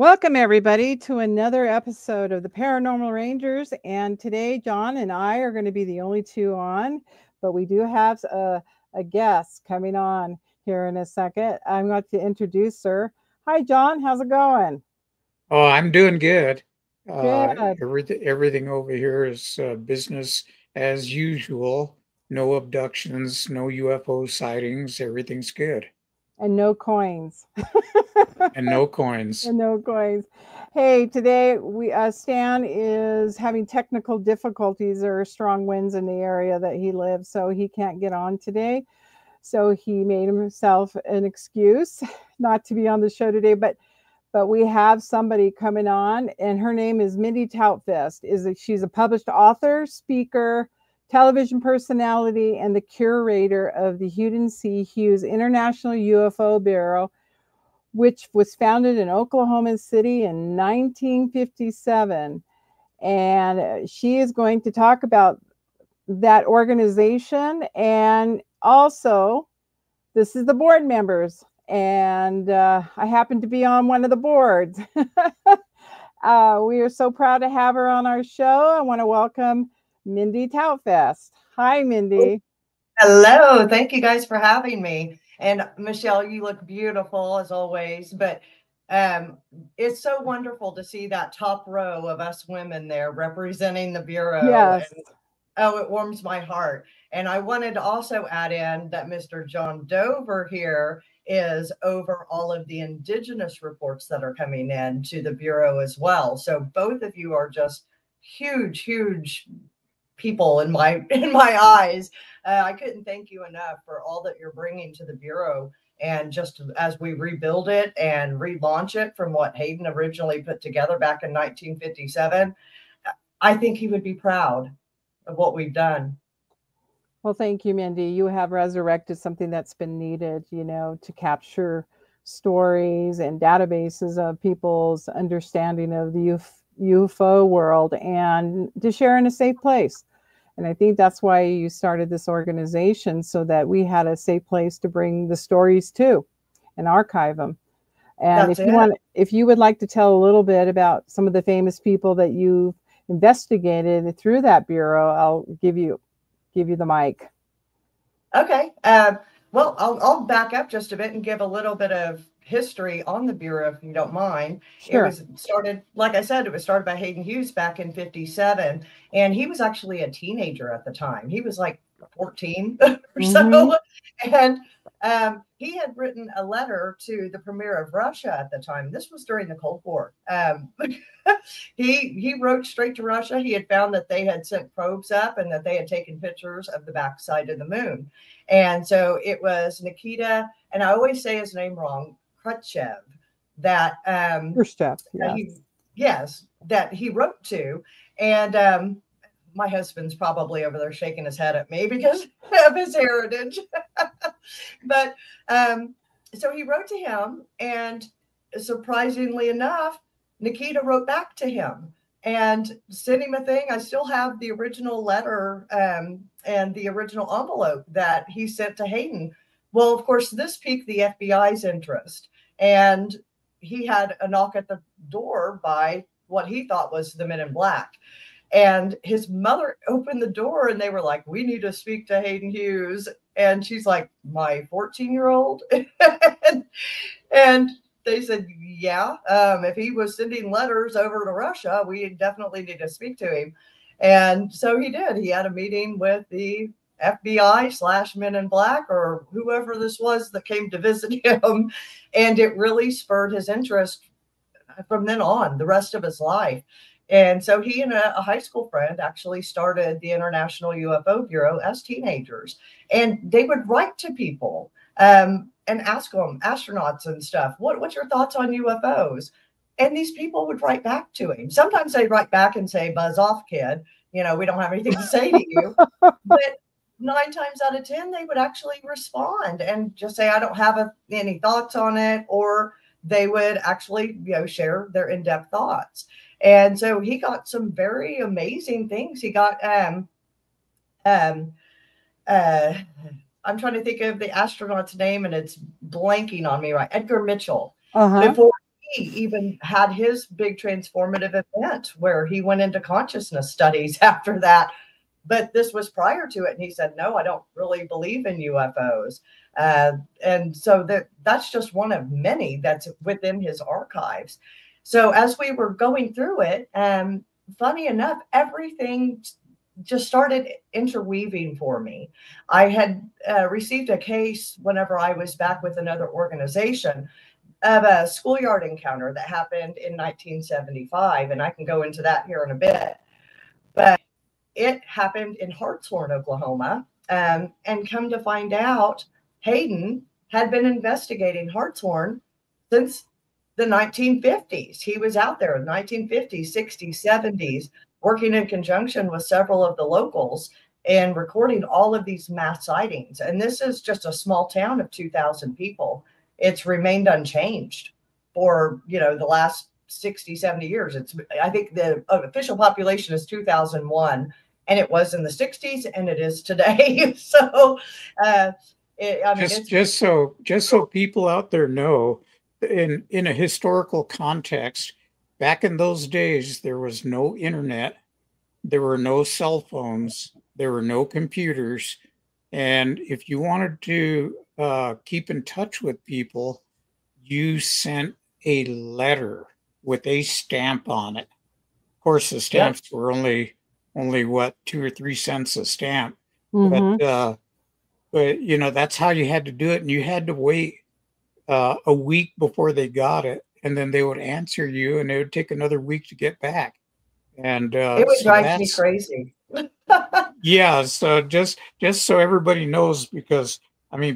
Welcome, everybody, to another episode of the Paranormal Rangers. And today, John and I are going to be the only two on, but we do have a guest coming on here in a second. I'm going to introduce her. Hi, John. How's it going? Oh, I'm doing good. Good. Everything over here is business as usual. No abductions, no UFO sightings. Everything's good. And no coins. And no coins. And no coins. Hey, today Stan is having technical difficulties. There are strong winds in the area that he lives, so he can't get on today. So he made himself an excuse not to be on the show today, but we have somebody coming on, and her name is Mindy Tautfest. She's a published author, speaker, television personality, and the curator of the Hayden C. Hewes International UFO Bureau, which was founded in Oklahoma City in 1957. And she is going to talk about that organization, and also this is the board members, and I happen to be on one of the boards. We are so proud to have her on our show. I want to welcome Mindy Tautfest. Hi, Mindy. Hello. Thank you guys for having me. And Michelle, you look beautiful as always, but it's so wonderful to see that top row of us women there representing the Bureau. Yes. And, oh, it warms my heart. And I wanted to also add in that Mr. John Dover here is over all of the indigenous reports that are coming in to the Bureau as well. So both of you are just huge, huge people in my eyes. I couldn't thank you enough for all that you're bringing to the Bureau. And just as we rebuild it and relaunch it from what Hayden originally put together back in 1957, I think he would be proud of what we've done. Well, thank you, Mindy. You have resurrected something that's been needed, to capture stories and databases of people's understanding of the UFO world and to share in a safe place. And I think that's why you started this organization, so that we had a safe place to bring the stories to and archive them. And if you would like to tell a little bit about some of the famous people that you've investigated through that Bureau, I'll give you the mic. Okay. Well, I'll back up just a bit and give a little bit of history on the Bureau, if you don't mind. Sure. It was started, like I said, it was started by Hayden Hewes back in 57. And he was actually a teenager at the time. He was like 14 or so. And he had written a letter to the premier of Russia at the time. This was during the Cold War. He wrote straight to Russia. He had found that they had sent probes up and that they had taken pictures of the backside of the moon. And so it was Nikita, and I always say his name wrong, Khrushchev, that that he wrote to. And my husband's probably over there shaking his head at me because of his heritage. But so he wrote to him, and surprisingly enough, Nikita wrote back to him and sent him a thing. I still have the original letter and the original envelope that he sent to Hayden. Well, of course, this piqued the FBI's interest, and he had a knock at the door by what he thought was the Men in Black. And his mother opened the door, and they were like, "We need to speak to Hayden Hewes." And she's like, "My 14-year-old?" And they said, "Yeah, if he was sending letters over to Russia, we definitely need to speak to him." And so he did. He had a meeting with the FBI / Men in Black, or whoever this was that came to visit him. And it really spurred his interest from then on, the rest of his life. And so he and a high school friend actually started the International UFO Bureau as teenagers. And they would write to people and ask them, astronauts and stuff, what's your thoughts on UFOs? And these people would write back to him. Sometimes they'd write back and say, "Buzz off, kid. We don't have anything to say to you." But 9 times out of 10, they would actually respond and just say, "I don't have any thoughts on it," or they would actually, share their in-depth thoughts. And so he got some very amazing things. He got, I'm trying to think of the astronaut's name, and it's blanking on me, right? Edgar Mitchell. Before he even had his big transformative event where he went into consciousness studies after that. But this was prior to it. And he said, no, I don't really believe in UFOs. And so that's just one of many that's within his archives. So as we were going through it, funny enough, everything just started interweaving for me. I had received a case whenever I was back with another organization of a schoolyard encounter that happened in 1975. And I can go into that here in a bit. But it happened in Hartshorn, Oklahoma. And come to find out, Hayden had been investigating Hartshorn since the 1950s. He was out there in the 1950s, 60s, 70s, working in conjunction with several of the locals and recording all of these mass sightings. And this is just a small town of 2,000 people. It's remained unchanged for, the last 60, 70 years. I think the official population is 2001, and it was in the 60s, and it is today. So, just so people out there know, in a historical context, back in those days, there was no internet, there were no cell phones, there were no computers, and if you wanted to keep in touch with people, you sent a letter with a stamp on it. Of course, the stamps were only what, 2 or 3 cents a stamp. But that's how you had to do it, and you had to wait a week before they got it, and then they would answer you, and it would take another week to get back. And it would drive me crazy. Yeah, so just so everybody knows, because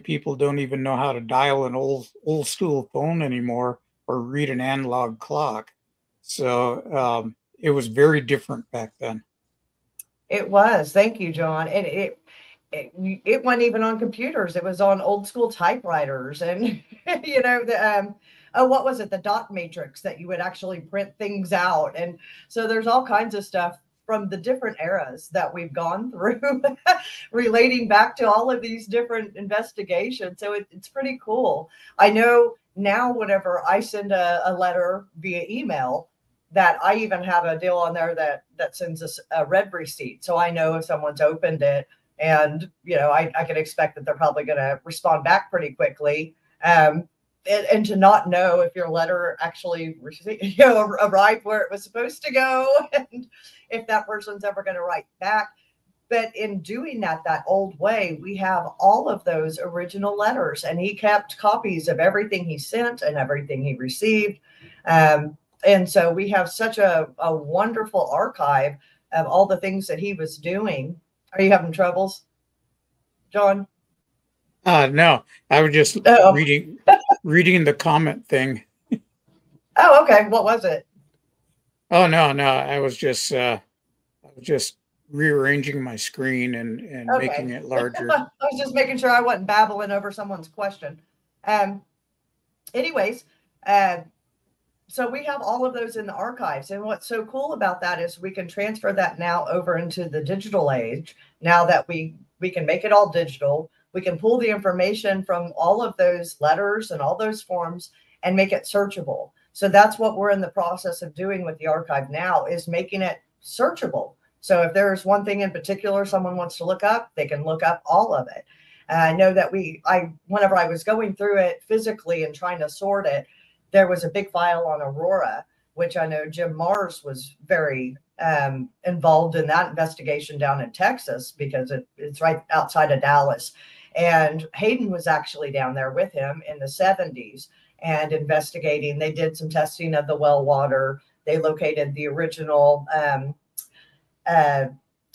people don't even know how to dial an old school phone anymore or read an analog clock. So it was very different back then. It was. Thank you, John. And it wasn't even on computers. It was on old school typewriters, and what was it? The dot matrix that you would actually print things out. And so there's all kinds of stuff from the different eras that we've gone through relating back to all of these different investigations. So it's pretty cool. I know now whenever I send a letter via email, that I even have a deal on there that sends us a read receipt. So I know if someone's opened it, and, I can expect that they're probably going to respond back pretty quickly. And to not know if your letter actually arrived where it was supposed to go, and if that person's ever going to write back. But in doing that old way, we have all of those original letters, and he kept copies of everything he sent and everything he received. And so we have such a wonderful archive of all the things that he was doing. Are you having troubles, John? No, I was just reading the comment thing. Oh, okay. What was it? Oh, no, I was just rearranging my screen and making it larger. I was just making sure I wasn't babbling over someone's question. Anyways, so we have all of those in the archives. And what's so cool about that is we can transfer that now over into the digital age. Now that we can make it all digital, we can pull the information from all of those letters and all those forms and make it searchable. So that's what we're in the process of doing with the archive now, is making it searchable. So if there's one thing in particular someone wants to look up, they can look up all of it. And I know that whenever I was going through it physically and trying to sort it, there was a big file on Aurora, which I know Jim Mars was very involved in that investigation down in Texas, because it's right outside of Dallas. And Hayden was actually down there with him in the 70s and investigating. They did some testing of the well water. They located the original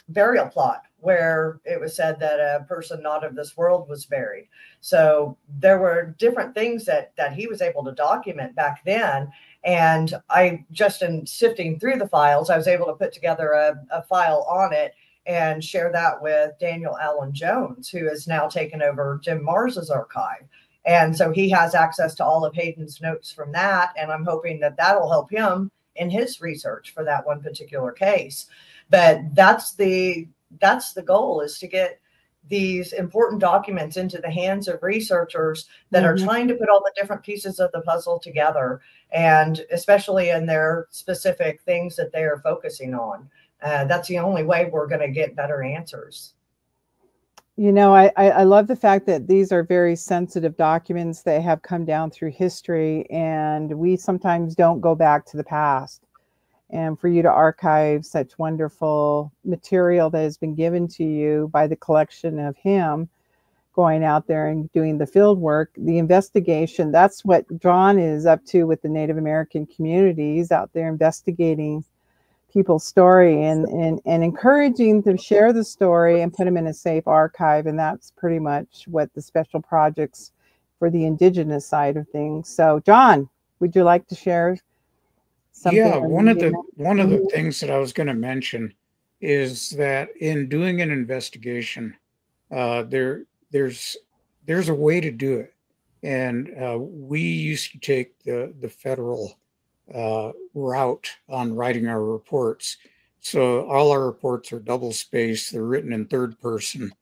burial plot where it was said that a person not of this world was buried. So there were different things that he was able to document back then. And I just, in sifting through the files, I was able to put together a file on it and share that with Daniel Allen Jones, who has now taken over Jim Mars's archive. And so he has access to all of Hayden's notes from that. And I'm hoping that that'll help him in his research for that one particular case. But that's the goal, is to get these important documents into the hands of researchers that are trying to put all the different pieces of the puzzle together, and especially in their specific things that they are focusing on. That's the only way we're going to get better answers. You know, I love the fact that these are very sensitive documents that have come down through history, and we sometimes don't go back to the past. And for you to archive such wonderful material that has been given to you by the collection of him going out there and doing the field work, the investigation, that's what John is up to with the Native American communities out there investigating people's story and encouraging them to share the story and put them in a safe archive. And that's pretty much what the special projects for the indigenous side of things. So John, would you like to share something? Yeah, one of the things that I was going to mention is that in doing an investigation, there's a way to do it. And we used to take the federal route on writing our reports. So all our reports are double spaced. They're written in third person.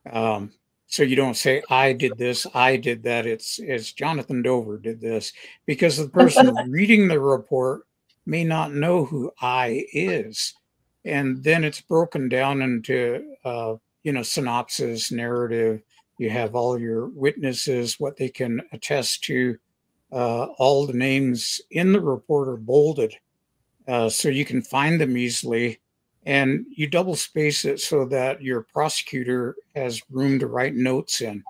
So you don't say, I did this, I did that. It's Jonathan Dover did this, because the person reading the report may not know who I is. And then it's broken down into, synopsis, narrative. You have all your witnesses, what they can attest to. All the names in the report are bolded, so you can find them easily, and you double space it so that your prosecutor has room to write notes in.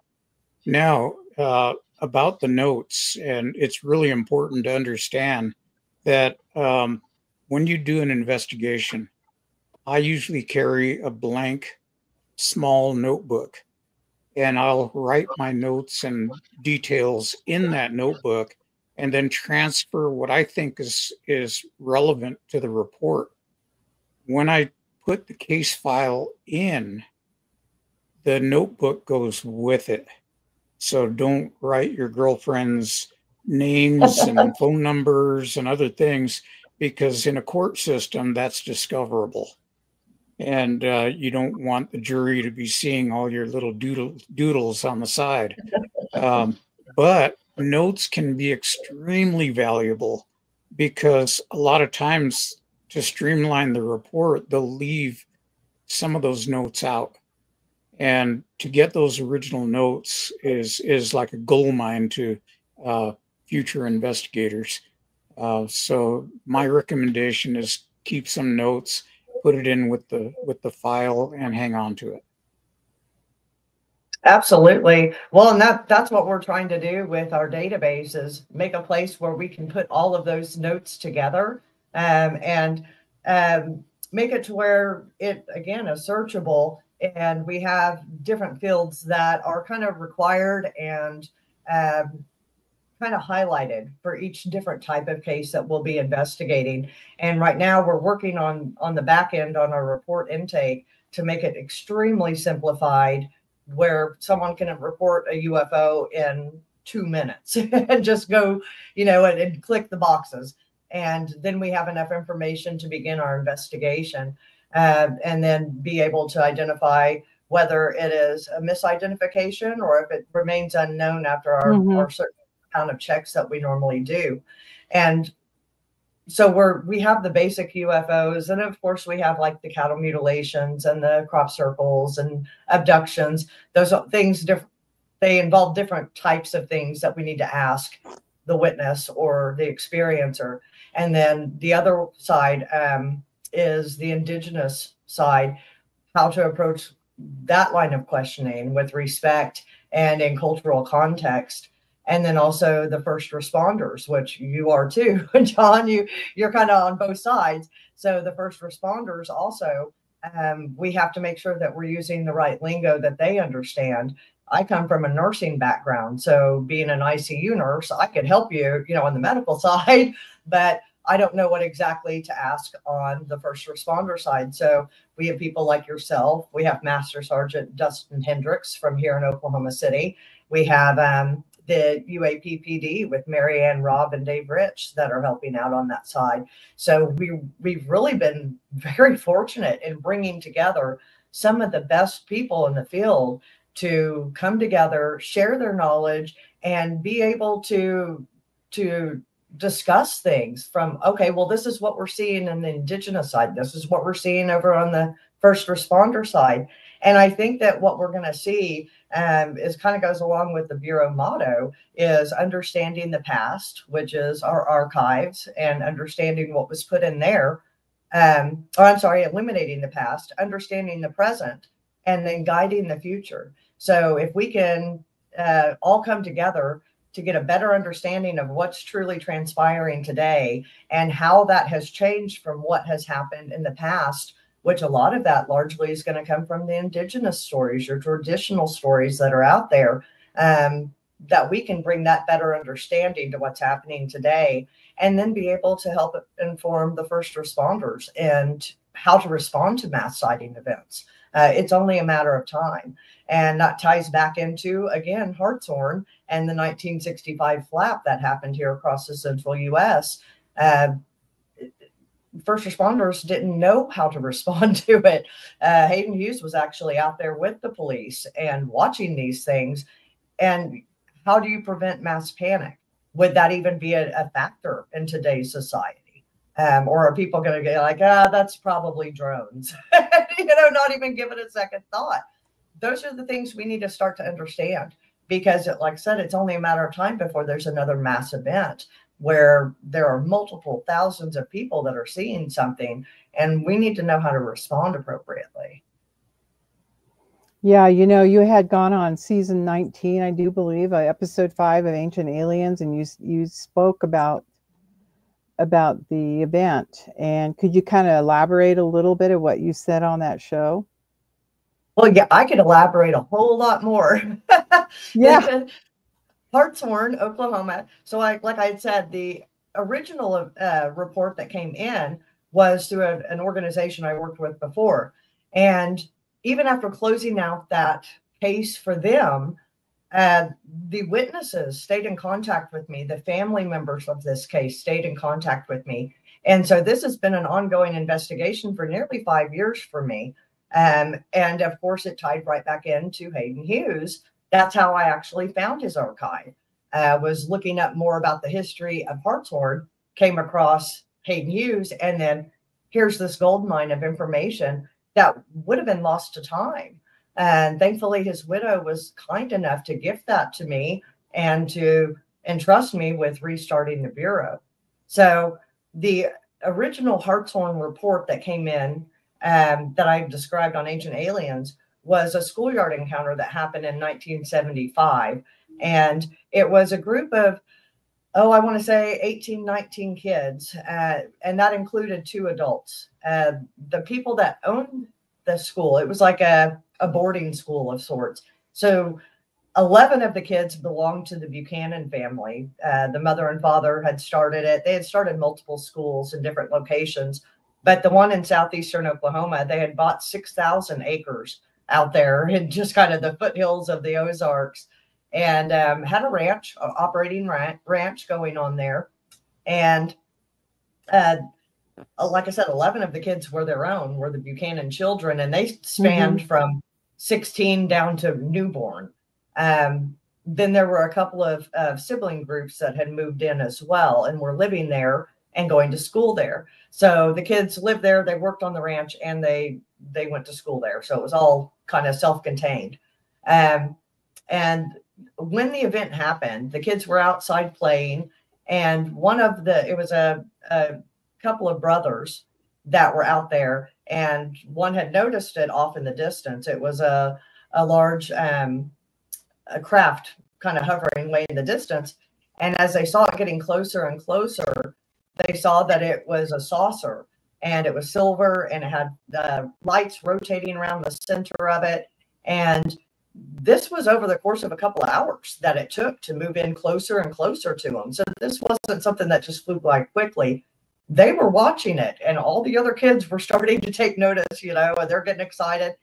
Now, about the notes, and it's really important to understand that when you do an investigation, I usually carry a blank small notebook, and I'll write my notes and details in that notebook and then transfer what I think is relevant to the report. When I put the case file in, the notebook goes with it. So don't write your girlfriend's names and phone numbers and other things, because in a court system, that's discoverable. And you don't want the jury to be seeing all your little doodles on the side. But notes can be extremely valuable, because a lot of times, to streamline the report, they'll leave some of those notes out. And to get those original notes is like a gold mine to future investigators. So my recommendation is keep some notes, put it in with the file, and hang on to it. Absolutely. Well, and that's what we're trying to do with our database, is make a place where we can put all of those notes together, and make it to where it, again, is searchable. And we have different fields that are kind of required and kind of highlighted for each different type of case that we'll be investigating. And right now we're working on the back end on our report intake to make it extremely simplified, where someone can report a UFO in 2 minutes and just go, and click the boxes. And then we have enough information to begin our investigation, and then be able to identify whether it is a misidentification or if it remains unknown after our certain amount of checks that we normally do. And so we have the basic UFOs, and of course we have like the cattle mutilations and the crop circles and abductions. Those are things different. They involve different types of things that we need to ask the witness or the experiencer. And then the other side is the indigenous side, how to approach that line of questioning with respect and in cultural context. And then also the first responders, which you are too, John. You're kind of on both sides. So the first responders also, we have to make sure that we're using the right lingo that they understand. I come from a nursing background, so being an ICU nurse, I could help you, on the medical side, but I don't know what exactly to ask on the first responder side. So we have people like yourself. We have Master Sergeant Dustin Hendricks from here in Oklahoma City. We have the UAPPD with Mary Ann, Rob, and Dave Rich that are helping out on that side. So we've really been very fortunate in bringing together some of the best people in the field to come together, share their knowledge, and be able to discuss things from, okay, well, this is what we're seeing in the Indigenous side. This is what we're seeing over on the first responder side. And I think that what we're going to see is kind of goes along with the Bureau motto is understanding the past, which is our archives, and understanding what was put in there. Eliminating the past, understanding the present, and then guiding the future. So if we can all come together to get a better understanding of what's truly transpiring today and how that has changed from what has happened in the past, which a lot of that largely is going to come from the Indigenous stories, your traditional stories that are out there, that we can bring that better understanding to what's happening today, and then be able to help inform the first responders and how to respond to mass sighting events. It's only a matter of time. And that ties back into, again, Hartshorn and the 1965 flap that happened here across the central U.S. First responders didn't know how to respond to it. Hayden Hewes was actually out there with the police and watching these things. And how do you prevent mass panic? Would that even be a factor in today's society? Or are people going to get like, that's probably drones, not even give it a second thought? Those are the things we need to start to understand, because like I said, it's only a matter of time before there's another mass event where there are multiple thousands of people that are seeing something, and we need to know how to respond appropriately. Yeah, you had gone on season 19, I do believe, episode 5 of Ancient Aliens, and you spoke about the event. And could you kind of elaborate a little bit of what you said on that show? Well, yeah, I could elaborate a whole lot more. Yeah. Hartshorn, Oklahoma. So like I had said, the original report that came in was through an organization I worked with before. And even after closing out that case for them, the witnesses stayed in contact with me. The family members of this case stayed in contact with me. And so this has been an ongoing investigation for nearly 5 years for me. And of course, it tied right back into Hayden Hewes. That's how I actually found his archive. Was looking up more about the history of Hartshorn, came across Hayden Hewes, and then here's this gold mine of information that would have been lost to time. And thankfully, his widow was kind enough to gift that to me and to entrust me with restarting the Bureau. So the original Hartshorn report that came in that I described on Ancient Aliens was a schoolyard encounter that happened in 1975. And it was a group of, I want to say 18, 19 kids. And that included 2 adults. The people that owned the school, it was like a boarding school of sorts. So 11 of the kids belonged to the Buchanan family. The mother and father had started it. They had started multiple schools in different locations. But the one in southeastern Oklahoma, they had bought 6,000 acres out there in just kind of the foothills of the Ozarks, and had a ranch, operating ranch going on there. And like I said, 11 of the kids were their own, were the Buchanan children, and they spanned from 16 down to newborn. Then there were a couple of sibling groups that had moved in as well and were living there and going to school there. So the kids lived there, they worked on the ranch, and they went to school there. So it was all kind of self-contained. And when the event happened, the kids were outside playing, and it was a couple of brothers that were out there, and one had noticed it off in the distance. It was a large a craft kind of hovering way in the distance. And as they saw it getting closer and closer, they saw that it was a saucer, and it was silver, and it had lights rotating around the center of it. And this was over the course of a couple of hours that it took to move in closer and closer to them. So this wasn't something that just flew by quickly. They were watching it, and all the other kids were starting to take notice, and they're getting excited.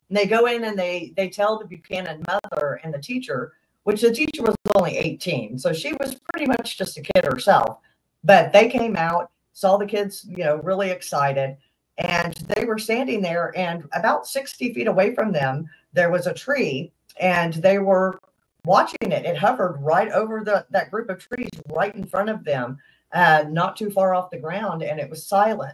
And they go in and they tell the Buchanan mother and the teacher, which the teacher was only 18. So she was pretty much just a kid herself. But they came out, saw the kids, you know, really excited. And they were standing there, and about 60 feet away from them, there was a tree, and they were watching it. It hovered right over that group of trees right in front of them, not too far off the ground, and it was silent.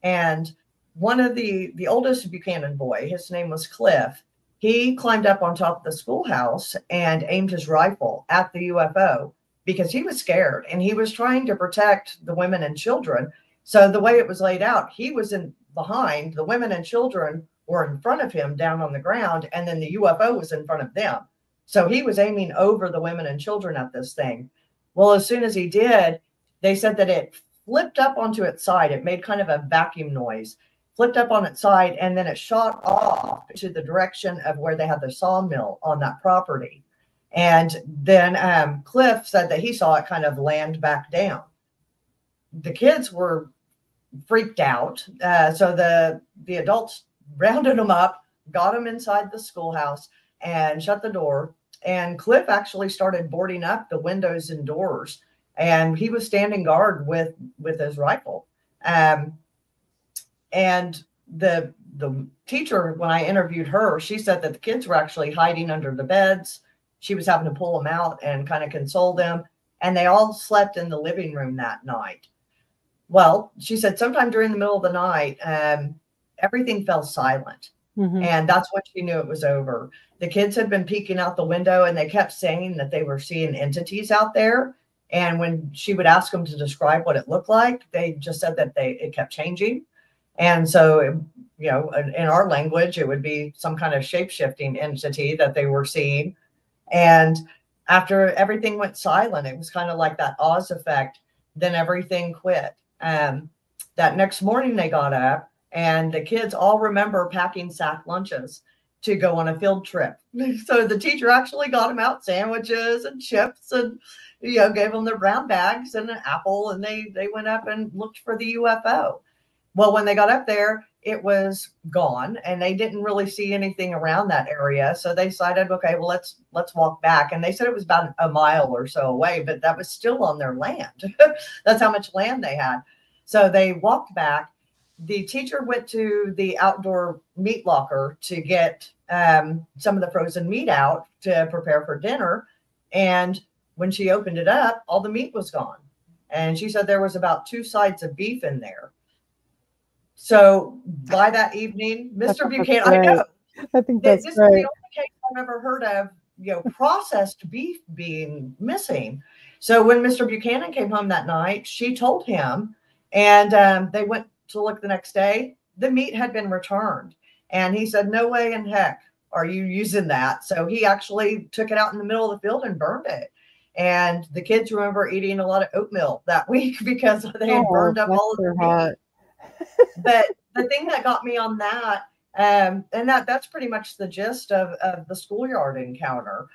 And one of the oldest Buchanan boy, his name was Cliff, he climbed up on top of the schoolhouse and aimed his rifle at the UFO because he was scared, and he was trying to protect the women and children. So the way it was laid out, he was in behind, the women and children were in front of him down on the ground, and then the UFO was in front of them. So he was aiming over the women and children at this thing. Well, as soon as he did, they said that it flipped up onto its side. It made kind of a vacuum noise, flipped up on its side, and then it shot off to the direction of where they had the sawmill on that property. And then Cliff said that he saw it kind of land back down. The kids were freaked out. So the adults rounded them up, got them inside the schoolhouse, and shut the door. And Cliff actually started boarding up the windows and doors, and he was standing guard with his rifle. And the teacher, when I interviewed her, she said that the kids were actually hiding under the beds. She was having to pull them out and kind of console them. And they all slept in the living room that night. Well, she said sometime during the middle of the night, everything fell silent. Mm-hmm. And that's when she knew it was over. The kids had been peeking out the window, and they kept saying that they were seeing entities out there. And when she would ask them to describe what it looked like, they just said that it kept changing. And so, you know, in our language, it would be some kind of shape-shifting entity that they were seeing. And after everything went silent, it was kind of like that Oz effect. Then everything quit. That next morning they got up, and the kids all remember packing sack lunches to go on a field trip. So the teacher actually got them out sandwiches and chips, and, you know, gave them their brown bags and an apple, and they went up and looked for the UFO. Well, when they got up there, it was gone, and they didn't really see anything around that area. So they decided, okay, well, let's walk back. And they said it was about a mile or so away, but that was still on their land. That's how much land they had. So they walked back. The teacher went to the outdoor meat locker to get some of the frozen meat out to prepare for dinner. And when she opened it up, all the meat was gone. And she said there was about 2 sides of beef in there. So by that evening, Mr. Buchanan, I know. I think this is the only case I've ever heard of, you know, processed beef being missing. So when Mr. Buchanan came home that night, she told him, and they went to look the next day. The meat had been returned, and he said, "No way in heck are you using that." So he actually took it out in the middle of the field and burned it. And the kids remember eating a lot of oatmeal that week because they had burned up all of the meat. But the thing that got me on that, and that's pretty much the gist of the schoolyard encounter.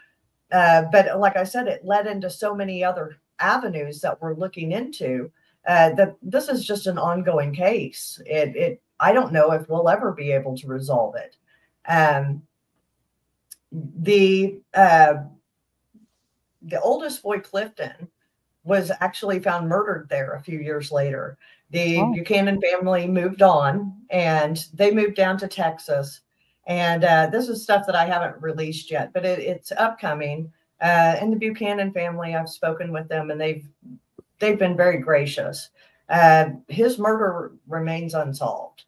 But like I said, it led into so many other avenues that we're looking into. That this is just an ongoing case. I don't know if we'll ever be able to resolve it. The oldest boy, Clifton, was actually found murdered there a few years later. The Buchanan family moved on, and they moved down to Texas. And this is stuff that I haven't released yet, but it's upcoming. And the Buchanan family, I've spoken with them, and they've been very gracious. His murder remains unsolved.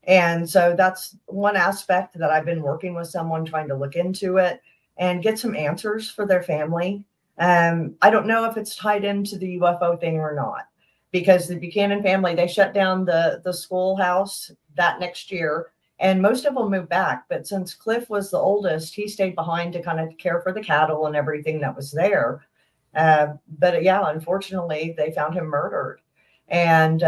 And so that's one aspect that I've been working with someone trying to look into it and get some answers for their family. I don't know if it's tied into the UFO thing or not, because the Buchanan family, they shut down the schoolhouse that next year, and most of them moved back. But since Cliff was the oldest, he stayed behind to kind of care for the cattle and everything that was there. But yeah, unfortunately, they found him murdered. And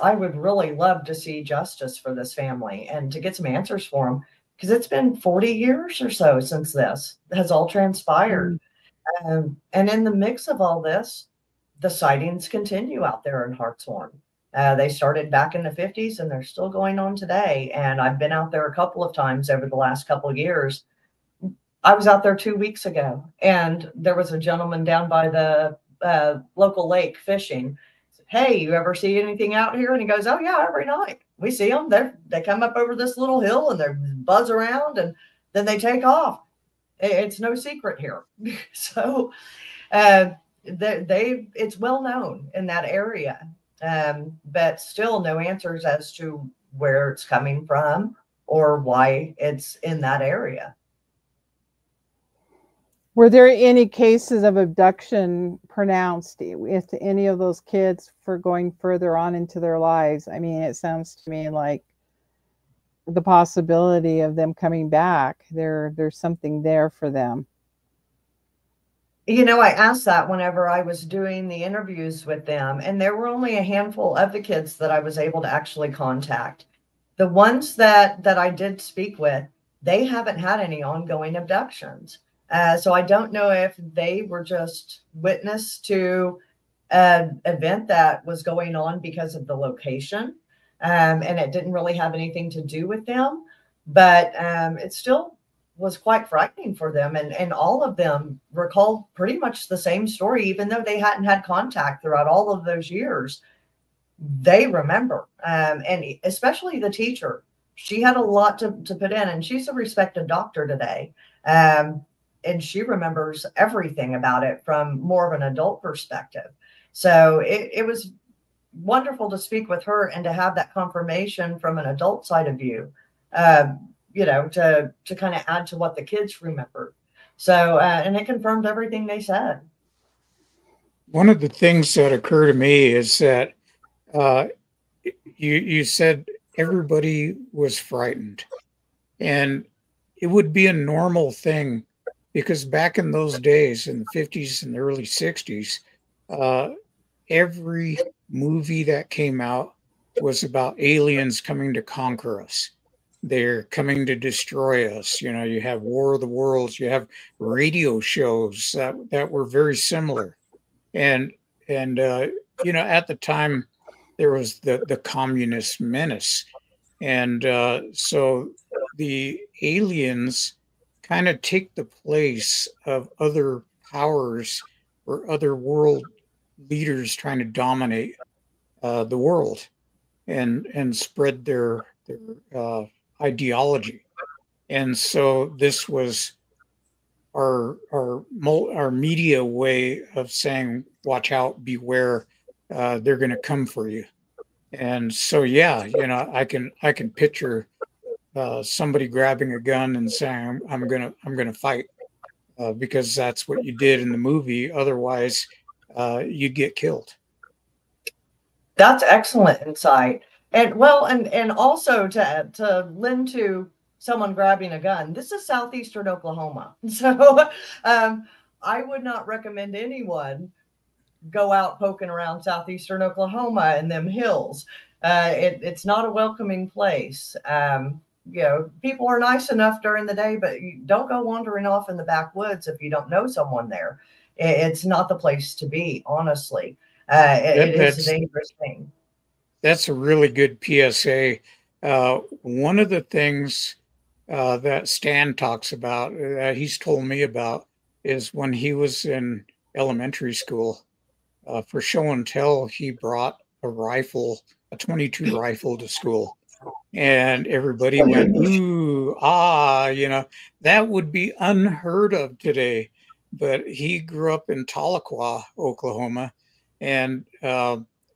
I would really love to see justice for this family and to get some answers for them, because it's been 40 years or so since this has all transpired. And in the mix of all this, the sightings continue out there in Hartshorn. They started back in the 50s, and they're still going on today. And I've been out there a couple of times over the last couple of years. I was out there 2 weeks ago, and there was a gentleman down by the local lake fishing. Hey, you ever see anything out here? And he goes, oh yeah, every night we see them. They come up over this little hill and they buzz around and then they take off. It's no secret here. So it's well known in that area, but still no answers as to where it's coming from or why it's in that area. Were there any cases of abduction pronounced with any of those kids for going further on into their lives? I mean, it sounds to me like the possibility of them coming back, there's something there for them. You know, I asked that whenever I was doing the interviews with them, and there were only a handful of the kids that I was able to actually contact. The ones that I did speak with, they haven't had any ongoing abductions. So I don't know if they were just witness to an event that was going on because of the location, and it didn't really have anything to do with them. But it still was quite frightening for them. And all of them recall pretty much the same story, even though they hadn't had contact throughout all of those years. They remember, and especially the teacher. She had a lot to put in, and she's a respected doctor today. And she remembers everything about it from more of an adult perspective. So it was wonderful to speak with her and to have that confirmation from an adult side of view, you know, to kind of add to what the kids remembered. So, and it confirmed everything they said. One of the things that occur to me is that you said everybody was frightened, and it would be a normal thing. Because back in those days, in the 50s and the early 60s, every movie that came out was about aliens coming to conquer us. They're coming to destroy us. You know, you have War of the Worlds, you have radio shows that were very similar. And you know, at the time, there was the communist menace. And so the aliens kind of take the place of other powers or other world leaders trying to dominate the world and spread their ideology. And so this was our media way of saying, watch out, beware, they're going to come for you. And so, yeah, you know, I can picture somebody grabbing a gun and saying, I'm gonna fight, because that's what you did in the movie. Otherwise, you'd get killed. That's excellent insight. And well, and also to lend to someone grabbing a gun, this is southeastern Oklahoma. So I would not recommend anyone go out poking around southeastern Oklahoma and them hills. It's not a welcoming place. You know, people are nice enough during the day, but you don't go wandering off in the backwoods if you don't know someone there. It's not the place to be, honestly. It is a dangerous thing. That's a really good PSA. One of the things that Stan talks about, he's told me about, is when he was in elementary school, for show and tell, he brought a rifle, a .22 rifle to school. And everybody went, ooh, ah, you know, that would be unheard of today. But he grew up in Tahlequah, Oklahoma. And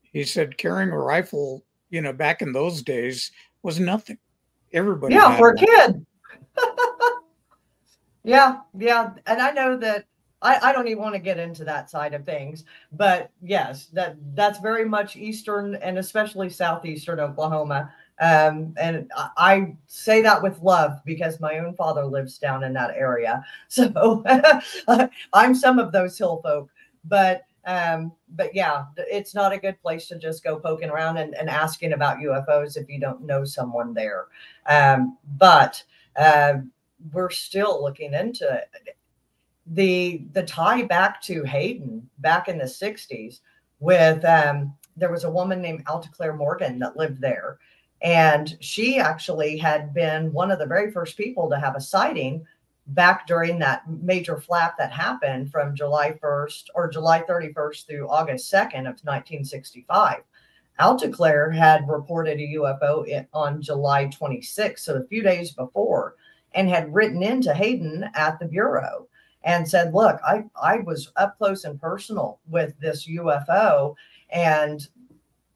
he said carrying a rifle, you know, back in those days was nothing. Everybody had for a one. kid. Yeah. And I know that I don't even want to get into that side of things, but yes, that's very much eastern and especially southeastern Oklahoma. And I say that with love because my own father lives down in that area. So I'm some of those hill folk, but yeah, it's not a good place to just go poking around and asking about UFOs if you don't know someone there. But we're still looking into it. The tie back to Hayden back in the 60s with there was a woman named Alta Claire Morgan that lived there. And she actually had been one of the very first people to have a sighting back during that major flap that happened from July 1st or July 31st through August 2nd of 1965. Alticlair had reported a UFO on July 26th, so a few days before, and had written into Hayden at the Bureau and said, look, I was up close and personal with this UFO, and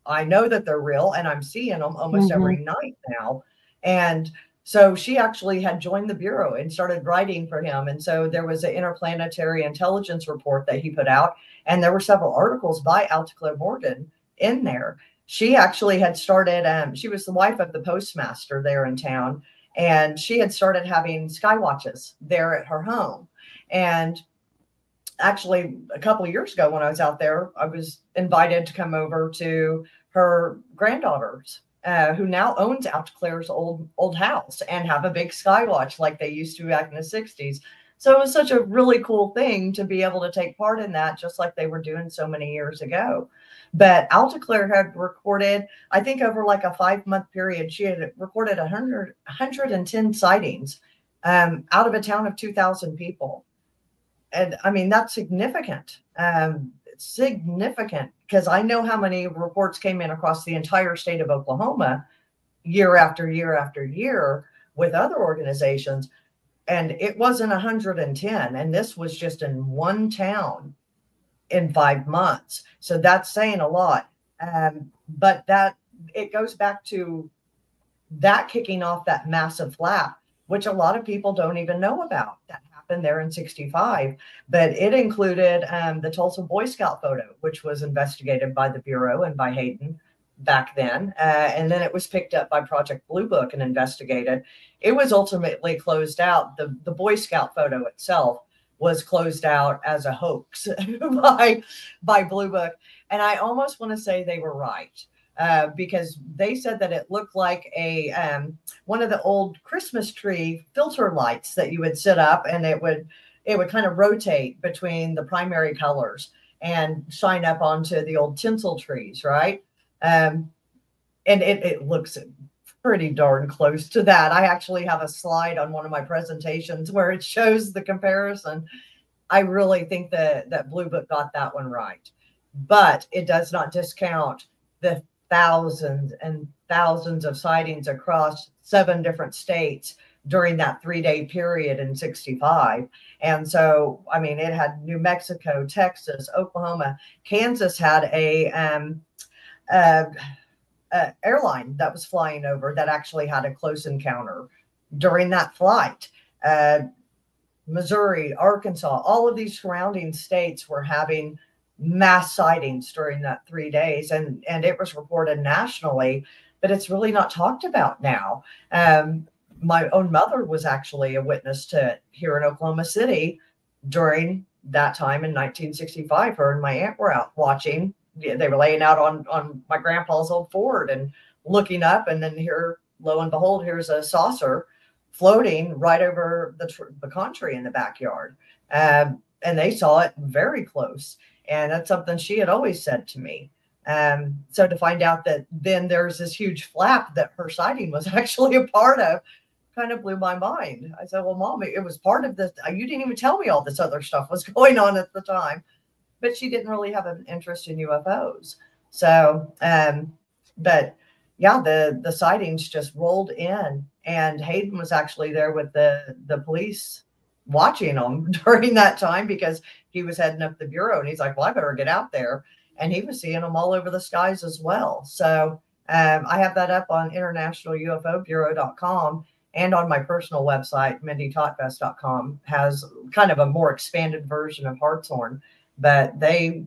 I know that they're real, and I'm seeing them almost every night now. And so she actually had joined the Bureau and started writing for him. And so there was an interplanetary intelligence report that he put out, and there were several articles by Alticlair Morgan in there. She actually had started, she was the wife of the postmaster there in town, and she had started having sky watches there at her home. And actually, a couple of years ago when I was out there, I was invited to come over to her granddaughters, who now owns Alticlair's old house, and have a big sky watch like they used to back in the 60s. So it was such a really cool thing to be able to take part in that, just like they were doing so many years ago. But Alticlair had recorded, I think over like a 5-month period, she had recorded 110 sightings out of a town of 2,000 people. And I mean, that's significant. Significant, because I know how many reports came in across the entire state of Oklahoma year after year after year with other organizations. And it wasn't 110. And this was just in one town in 5 months. So that's saying a lot. But that it goes back to that kicking off that massive flap, which a lot of people don't even know about. That happened there in 65, but it included the Tulsa Boy Scout photo, which was investigated by the Bureau and by Hayden back then. And then it was picked up by Project Blue Book and investigated. It was ultimately closed out. The Boy Scout photo itself was closed out as a hoax by Blue Book. And I almost want to say they were right. Because they said that it looked like a one of the old Christmas tree filter lights that you would sit up, and it would kind of rotate between the primary colors and shine up onto the old tinsel trees, right? And it looks pretty darn close to that. I actually have a slide on one of my presentations where it shows the comparison. I really think that Blue Book got that one right, but it does not discount the thousands and thousands of sightings across 7 different states during that 3-day period in 65. And so, I mean, it had New Mexico, Texas, Oklahoma, Kansas had a airline that was flying over that actually had a close encounter during that flight. Missouri, Arkansas, all of these surrounding states were having mass sightings during that 3 days, and it was reported nationally, but it's really not talked about now. My own mother was actually a witness to it here in Oklahoma City during that time in 1965. Her and my aunt were out watching. They were laying out on my grandpa's old Ford and looking up, and then here, lo and behold, here's a saucer floating right over the country in the backyard. And they saw it very close. And that's something she had always said to me. So to find out that then there's this huge flap that her sighting was actually a part of kind of blew my mind. I said, well, Mom, it was part of this. You didn't even tell me all this other stuff was going on at the time. But she didn't really have an interest in UFOs. So, but yeah, the sightings just rolled in. And Hayden was actually there with the police watching them during that time because he was heading up the Bureau, and he's like, well, I better get out there. And he was seeing them all over the skies as well. So I have that up on International UFO Bureau.com, and on my personal website, Mindy Tautfest.com, has kind of a more expanded version of Hartshorn, but they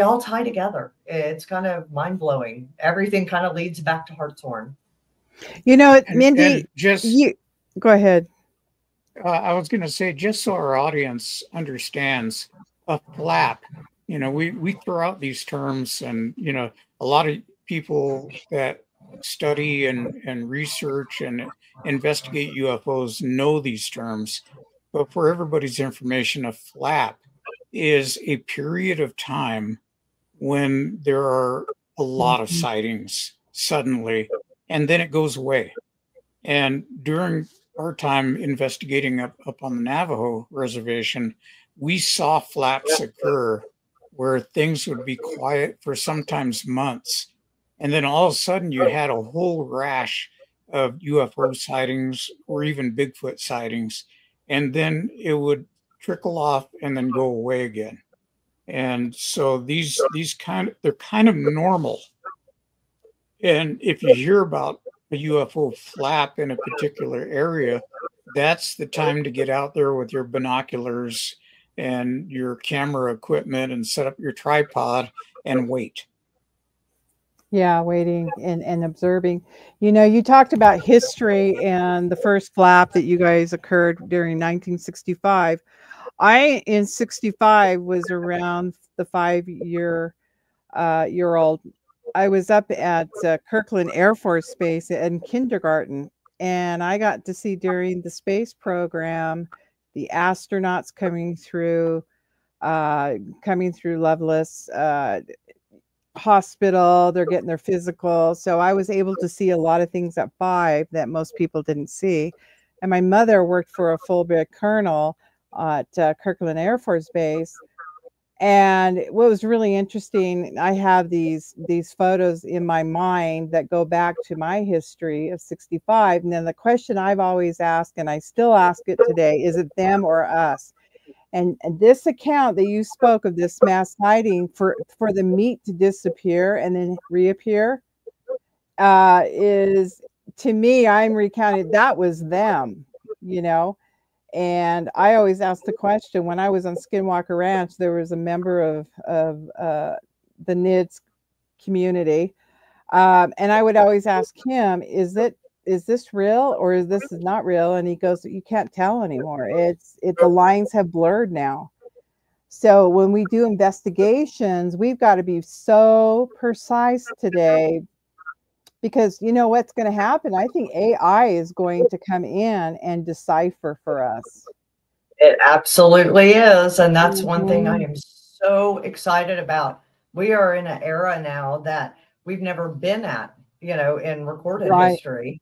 all tie together. It's kind of mind blowing. Everything kind of leads back to Hartshorn. You know, Mindy, go ahead. I was going to say, just so our audience understands, a flap, you know, we throw out these terms, and, you know, a lot of people that study and research and investigate UFOs know these terms. But for everybody's information, a flap is a period of time when there are a lot of sightings suddenly, and then it goes away. And during our time investigating up on the Navajo reservation, we saw flaps occur where things would be quiet for sometimes months. And then all of a sudden you had a whole rash of UFO sightings or even Bigfoot sightings. And then it would trickle off and then go away again. And so they're kind of normal. And if you hear about a UFO flap in a particular area, that's the time to get out there with your binoculars and your camera equipment and set up your tripod and wait. Yeah, waiting and observing. You know, you talked about history and the first flap that you guys occurred during 1965. I, in 65, was around the 5-year year old. I was up at Kirkland Air Force Base in kindergarten, and I got to see during the space program the astronauts coming through Loveless hospital. They're getting their physical, so I was able to see a lot of things at 5 that most people didn't see. And my mother worked for a full-bred colonel at Kirkland Air Force Base. And what was really interesting, I have these photos in my mind that go back to my history of 65. And then the question I've always asked, and I still ask it today, is it them or us? And this account that you spoke of, this mass sighting, for the meat to disappear and then reappear, is, to me, I'm recounting that was them, you know. And I always ask the question, when I was on Skinwalker Ranch, there was a member of the NIDS community, and I would always ask him, is this real or is this not real? And he goes, you can't tell anymore. The lines have blurred now. So when we do investigations, we've got to be so precise today, because you know what's going to happen? I think AI is going to come in and decipher for us. It absolutely is. And that's one thing I am so excited about. We are in an era now that we've never been at, you know, in recorded history.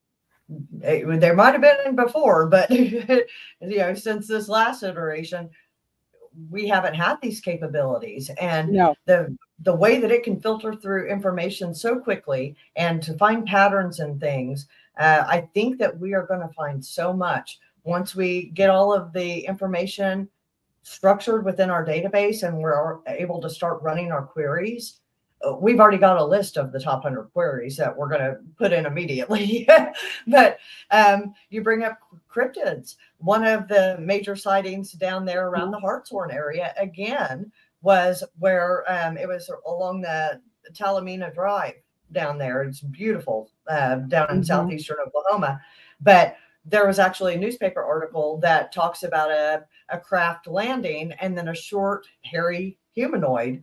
There might have been before, but you know, since this last iteration, we haven't had these capabilities. And the way that it can filter through information so quickly and to find patterns and things, I think that we are going to find so much once we get all of the information structured within our database and we're able to start running our queries. We've already got a list of the top 100 queries that we're going to put in immediately. But you bring up cryptids. One of the major sightings down there around the Hartshorn area, again, was where it was along the Talamina Drive down there. It's beautiful down in southeastern Oklahoma. But there was actually a newspaper article that talks about a craft landing and then a short, hairy humanoid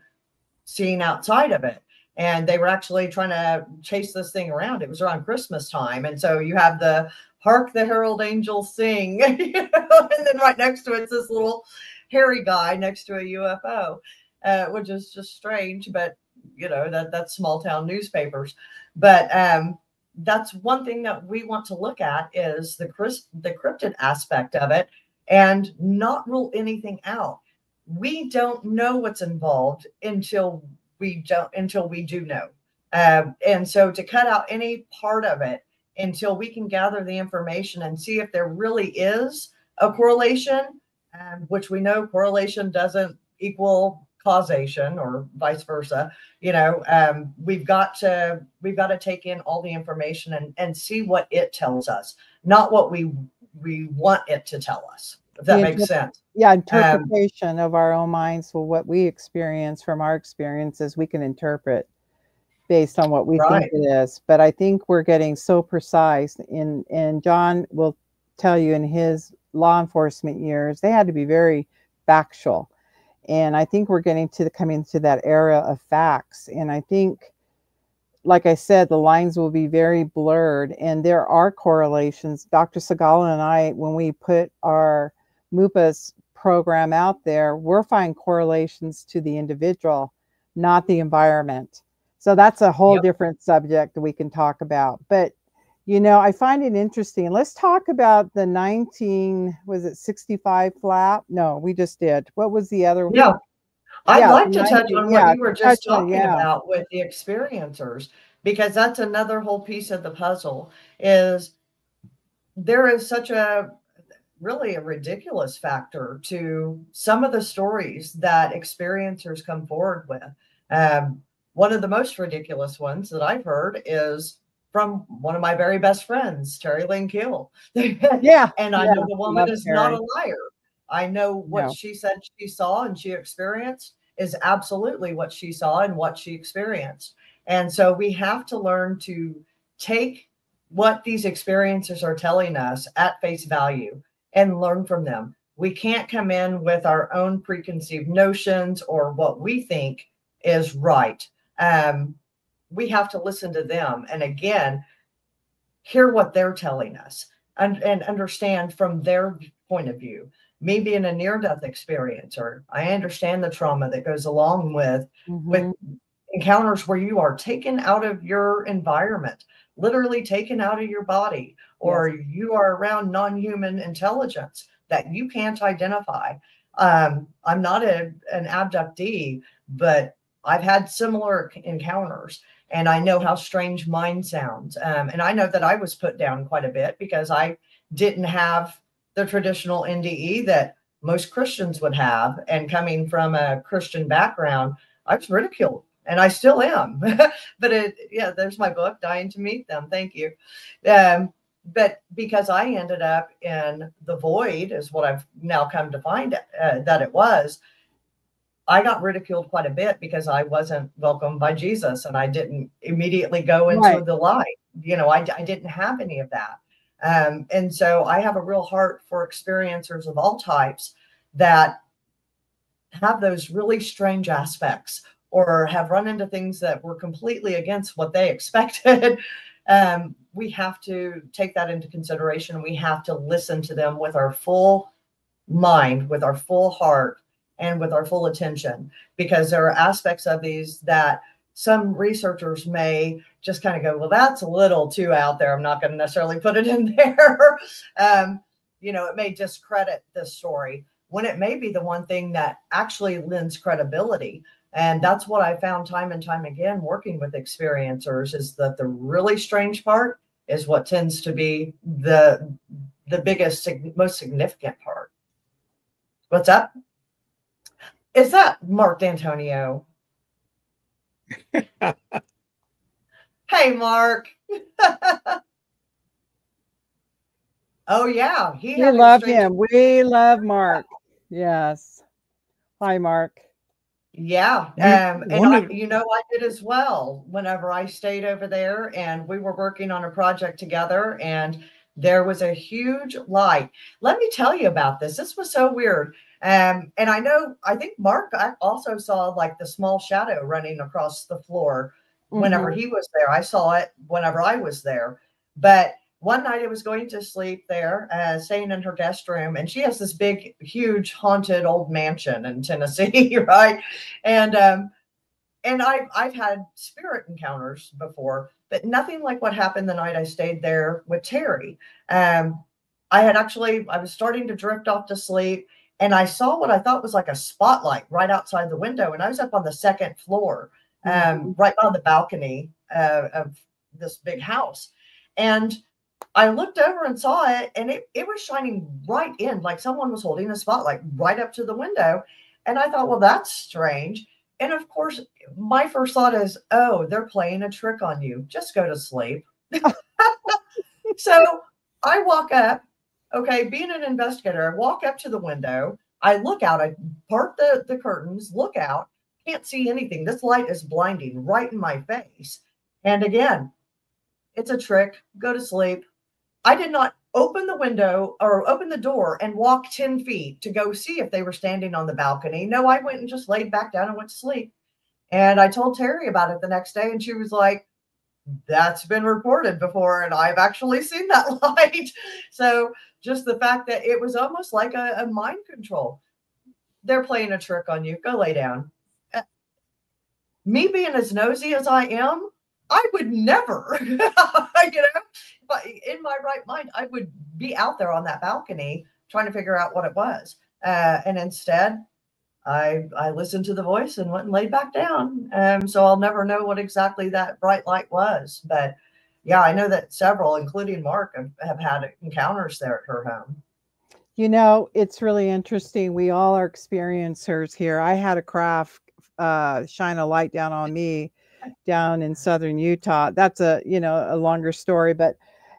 seen outside of it. And they were actually trying to chase this thing around. It was around Christmas time. And so you have the Hark the Herald Angels Sing, you know, and then right next to it's this little hairy guy next to a UFO, which is just strange, but you know, that's small town newspapers. But that's one thing that we want to look at, is the cryptid aspect of it and not rule anything out. We don't know what's involved until we do know. And so to cut out any part of it until we can gather the information and see if there really is a correlation, which we know correlation doesn't equal causation or vice versa. You know, we've got to take in all the information and see what it tells us, not what we want it to tell us. If that makes sense. Yeah, interpretation of our own minds. So what we experience from our experiences, we can interpret based on what we think it is. But I think we're getting so precise. And John will tell you, in his law enforcement years, they had to be very factual. And I think we're getting to coming to that era of facts. And I think, like I said, the lines will be very blurred, and there are correlations. Dr. Segala and I, when we put our MUPA's program out there, we're finding correlations to the individual, not the environment. So that's a whole different subject that we can talk about. But You know, I find it interesting. Let's talk about the 65 flap? No, we just did. What was the other one? Yeah. I'd Yeah, like to touch on what you were just touch on, talking about with the experiencers, because that's another whole piece of the puzzle. Is there is such a really a ridiculous factor to some of the stories that experiencers come forward with. One of the most ridiculous ones that I've heard is from one of my very best friends, Terry Lynn Kill. Yeah. And I know the woman is Terry. not a liar. I know what she said she saw and she experienced is absolutely what she saw and what she experienced. And so we have to learn to take what these experiencers are telling us at face value and learn from them. We can't come in with our own preconceived notions or what we think is right. We have to listen to them and again, hear what they're telling us and understand from their point of view. Me being a near-death experiencer, I understand the trauma that goes along with encounters where you are taken out of your environment, literally taken out of your body, or you are around non-human intelligence that you can't identify. I'm not an abductee, but I've had similar encounters and I know how strange mind sounds. And I know that I was put down quite a bit because I didn't have the traditional NDE that most Christians would have. And coming from a Christian background, I was ridiculed. And I still am, but there's my book, Dying to Meet Them. Thank you. But because I ended up in the void is what I've now come to find that it was, I got ridiculed quite a bit because I wasn't welcomed by Jesus and I didn't immediately go into the light. You know, I didn't have any of that. And so I have a real heart for experiencers of all types that have those really strange aspects or have run into things that were completely against what they expected. We have to take that into consideration. We have to listen to them with our full mind, with our full heart, and with our full attention, because there are aspects of these that some researchers may just kind of go, well, that's a little too out there. I'm not going to necessarily put it in there. You know, it may discredit this story when it may be the one thing that actually lends credibility. And that's what I found time and time again working with experiencers, is that the really strange part is what tends to be the biggest, most significant part. What's up? Is that Mark D'Antonio? Hey, Mark. Oh, yeah. We love him. We love Mark. Yes. Hi, Mark. Yeah. And you know, I did as well whenever I stayed over there and we were working on a project together and there was a huge light. Let me tell you about this. This was so weird. And I think Mark also saw like the small shadow running across the floor whenever he was there. I saw it whenever I was there. But one night I was going to sleep there, staying in her guest room, and she has this big, huge, haunted old mansion in Tennessee, right? And I've had spirit encounters before, but nothing like what happened the night I stayed there with Terry. I was starting to drift off to sleep, and I saw what I thought was like a spotlight right outside the window, and I was up on the second floor, right on the balcony of this big house, and I looked over and saw it, and it was shining right in, like someone was holding a spotlight right up to the window. And I thought, well, that's strange. And of course, my first thought is, oh, they're playing a trick on you. Just go to sleep. So I walk up, okay, being an investigator, I walk up to the window. I look out, I part the curtains, look out, can't see anything. This light is blinding right in my face. And again, it's a trick. Go to sleep. I did not open the window or open the door and walk 10 feet to go see if they were standing on the balcony. No, I went and just laid back down and went to sleep. And I told Terry about it the next day, and she was like, that's been reported before, and I've actually seen that light. So just the fact that it was almost like a mind control. They're playing a trick on you. Go lay down. Me being as nosy as I am, I would never, but in my right mind, I would be out there on that balcony trying to figure out what it was. And instead, I listened to the voice and went and laid back down. So I'll never know what exactly that bright light was. But yeah, I know that several, including Mark, have had encounters there at her home. You know, it's really interesting. We all are experiencers here. I had a craft shine a light down on me down in southern Utah. That's a longer story, but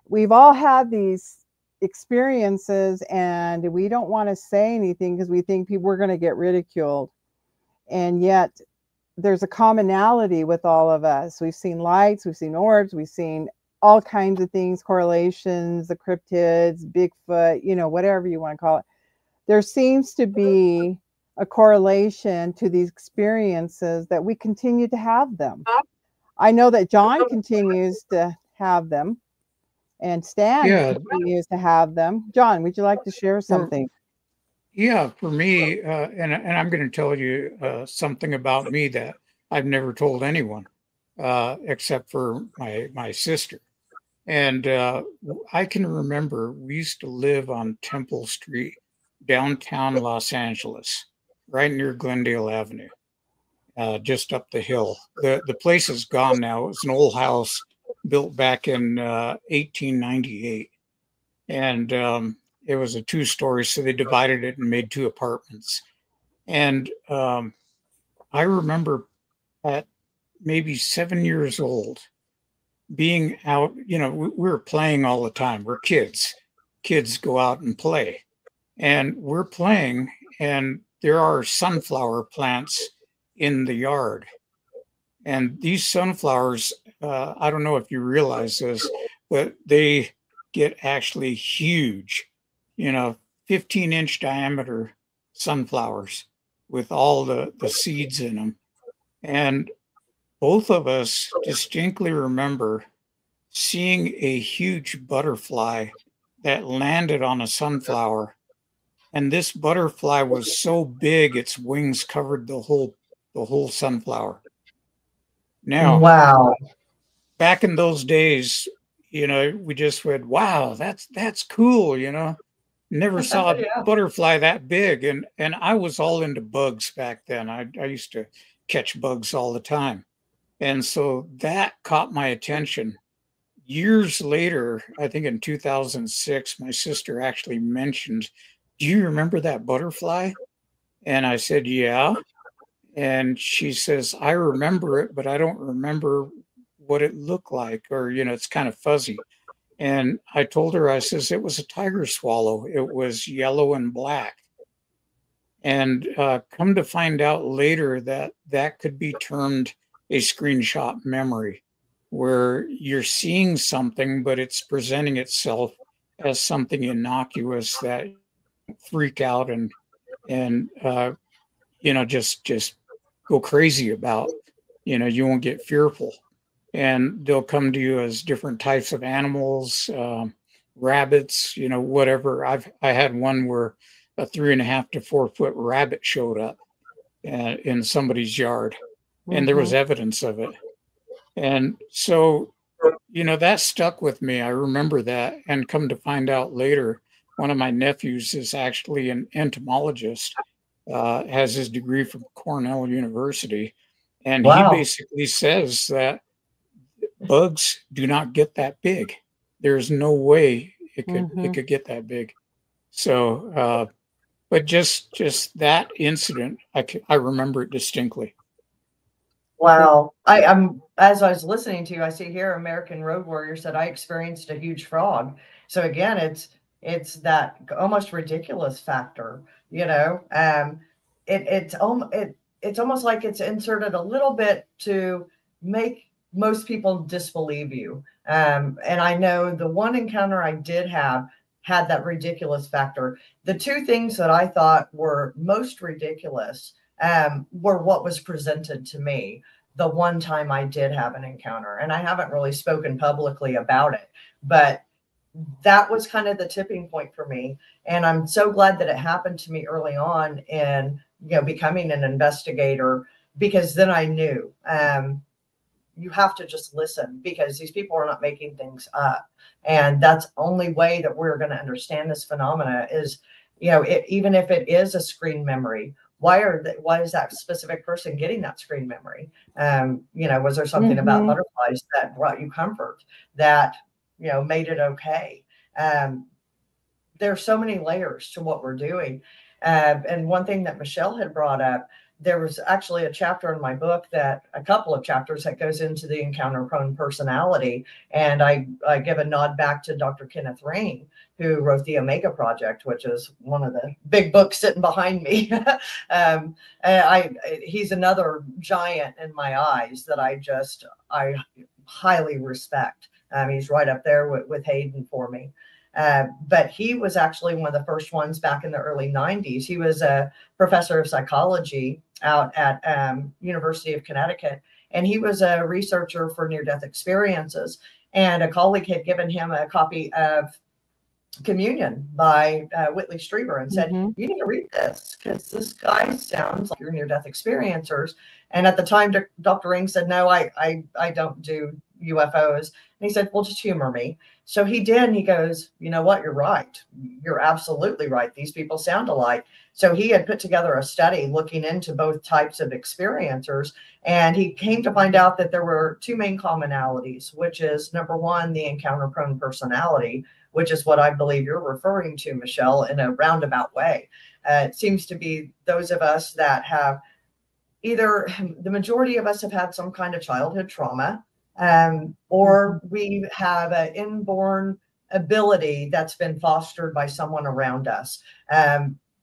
we've all had these experiences, and we don't want to say anything because we think we're going to get ridiculed. And yet there's a commonality with all of us. We've seen lights, we've seen orbs, we've seen all kinds of things, correlations, the cryptids, Bigfoot, whatever you want to call it. There seems to be a correlation to these experiences that we continue to have them. I know that John continues to have them, and Stan continues to have them. John, would you like to share something? For me, and I'm going to tell you something about me that I've never told anyone except for my sister. And I can remember we used to live on Temple Street, downtown Los Angeles, right near Glendale Avenue, just up the hill. The place is gone now. It was an old house built back in 1898. And it was a 2-story, so they divided it and made 2 apartments. And I remember at maybe 7 years old, being out, we were playing all the time. We're kids. Kids go out and play. And we're playing, and there are sunflower plants in the yard. And these sunflowers, I don't know if you realize this, but they get actually huge, 15-inch diameter sunflowers with all the seeds in them. And both of us distinctly remember seeing a huge butterfly that landed on a sunflower. And this butterfly was so big, its wings covered the whole sunflower. Now, wow, back in those days, we just went, wow, that's cool, Never saw a butterfly that big. And I was all into bugs back then. I used to catch bugs all the time. And so that caught my attention. Years later, I think in 2006, my sister actually mentioned, do you remember that butterfly? And I said, yeah. And she says, I remember it, but I don't remember what it looked like, or, it's kind of fuzzy. And I told her, I says, it was a tiger swallow. It was yellow and black. And come to find out later that could be termed a screenshot memory, where you're seeing something, but it's presenting itself as something innocuous that freak out and just go crazy about. You won't get fearful. And they'll come to you as different types of animals, rabbits, whatever. I had one where a 3.5 to 4 foot rabbit showed up in somebody's yard, and there was evidence of it. And so, that stuck with me. I remember that, and come to find out later, one of my nephews is actually an entomologist, has his degree from Cornell University. And he basically says that bugs do not get that big. There's no way it could get that big. So, but just that incident, I remember it distinctly. Wow. I'm as I was listening to you, I see here American Road Warrior said I experienced a huge frog. So again, it's that almost ridiculous factor, it's almost like it's inserted a little bit to make most people disbelieve you. And I know the one encounter I did have had that ridiculous factor. The 2 things that I thought were most ridiculous were what was presented to me the one time I did have an encounter. And I haven't really spoken publicly about it, but that was kind of the tipping point for me. And I'm so glad that it happened to me early on in becoming an investigator, because then I knew you have to just listen, because these people are not making things up. And that's the only way that we're going to understand this phenomena is, you know, even if it is a screen memory, why is that specific person getting that screen memory? You know, was there something about butterflies that brought you comfort, that, you know, made it okay? There's so many layers to what we're doing. And one thing that Michelle had brought up, there was actually a chapter in my book, that a couple of chapters that goes into the encounter prone personality. And I give a nod back to Dr. Kenneth Rain, who wrote the Omega Project, which is one of the big books sitting behind me. He's another giant in my eyes that I highly respect. He's right up there with Hayden for me. But he was actually one of the first ones back in the early 90s. He was a professor of psychology out at University of Connecticut, and he was a researcher for near-death experiences. And a colleague had given him a copy of Communion by Whitley Strieber and said, you need to read this, because this guy sounds like your near-death experiencers. And at the time, Dr. Ring said, no, I don't do UFOs. And he said, well, just humor me. So he did. And he goes, you know what? You're right. You're absolutely right. These people sound alike. So he had put together a study looking into both types of experiencers. And he came to find out that there were two main commonalities, which is, number one, the encounter prone personality, which is what I believe you're referring to, Michelle, in a roundabout way. It seems to be those of us that have either, the majority of us have had some kind of childhood trauma, or we have an inborn ability that's been fostered by someone around us.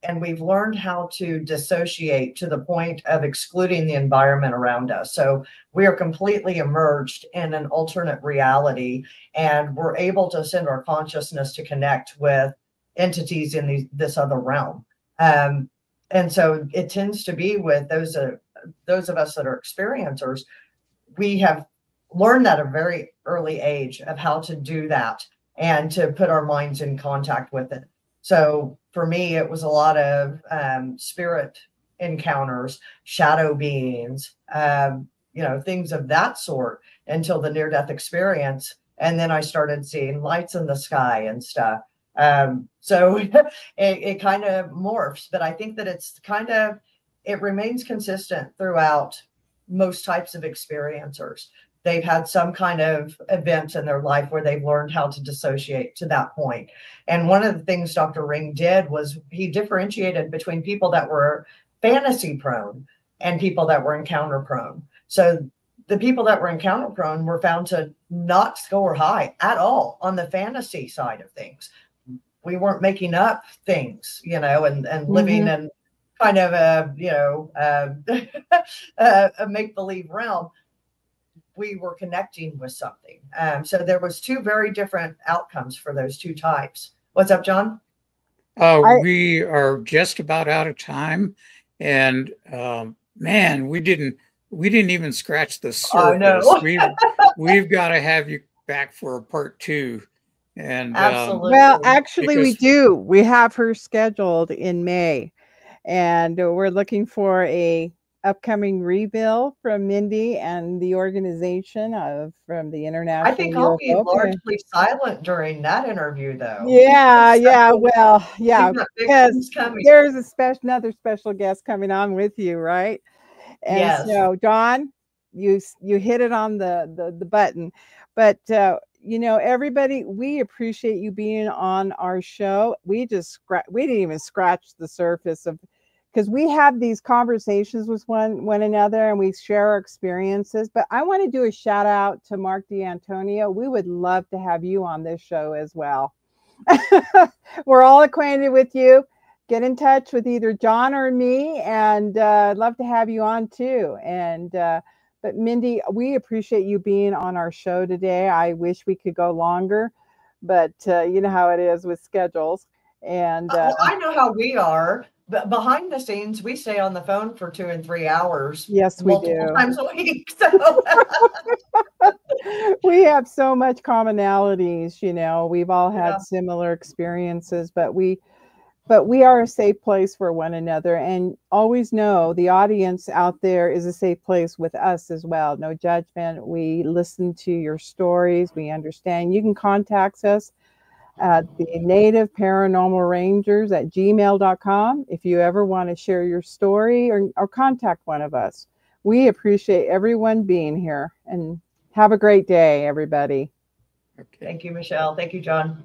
And we've learned how to dissociate to the point of excluding the environment around us. So we are completely immersed in an alternate reality, and we're able to send our consciousness to connect with entities in this other realm. And so it tends to be with those of us that are experiencers. We have learned at a very early age of how to do that and to put our minds in contact with it. So for me, it was a lot of spirit encounters, shadow beings, you know, things of that sort, until the near-death experience. And then I started seeing lights in the sky and stuff. So it kind of morphs, but I think that it remains consistent throughout most types of experiencers. They've had some kind of event in their life where they've learned how to dissociate to that point. And one of the things Dr. Ring did was he differentiated between people that were fantasy prone and people that were encounter prone. So the people that were encounter prone were found to not score high at all on the fantasy side of things. We weren't making up things, you know, and living in kind of a, you know, a make-believe realm. We were connecting with something. So there was two very different outcomes for those two types. What's up, John? We are just about out of time, and man, we didn't even scratch the surface. We've got to have you back for a part 2. And absolutely. Well, actually, we do. We have her scheduled in May, and we're looking for a upcoming rebill from Mindy and the organization from the International. I think I'll be largely silent during that interview, though. Yeah, yeah. Well, yeah, because there's another special guest coming on with you, right? And yes. So, Dawn, you hit it on the button, but you know, everybody, we appreciate you being on our show. We didn't even scratch the surface of. Because we have these conversations with one another and we share our experiences. But I want to do a shout out to Mark D'Antonio. We would love to have you on this show as well. We're all acquainted with you. Get in touch with either John or me, and I'd love to have you on too. And but Mindy, we appreciate you being on our show today. I wish we could go longer, but you know how it is with schedules. And well, I know how we are. But behind the scenes, we stay on the phone for 2 and 3 hours. Yes, we multiple do. times a week. So we have so much commonalities. You know, we've all had similar experiences, but we but we are a safe place for one another, and always know the audience out there is a safe place with us as well. No judgment. We listen to your stories. We understand. You can contact us at the Native Paranormal Rangers at gmail.com if you ever want to share your story or contact one of us. We appreciate everyone being here, and have a great day, everybody. Okay. Thank you, Michelle. Thank you, John.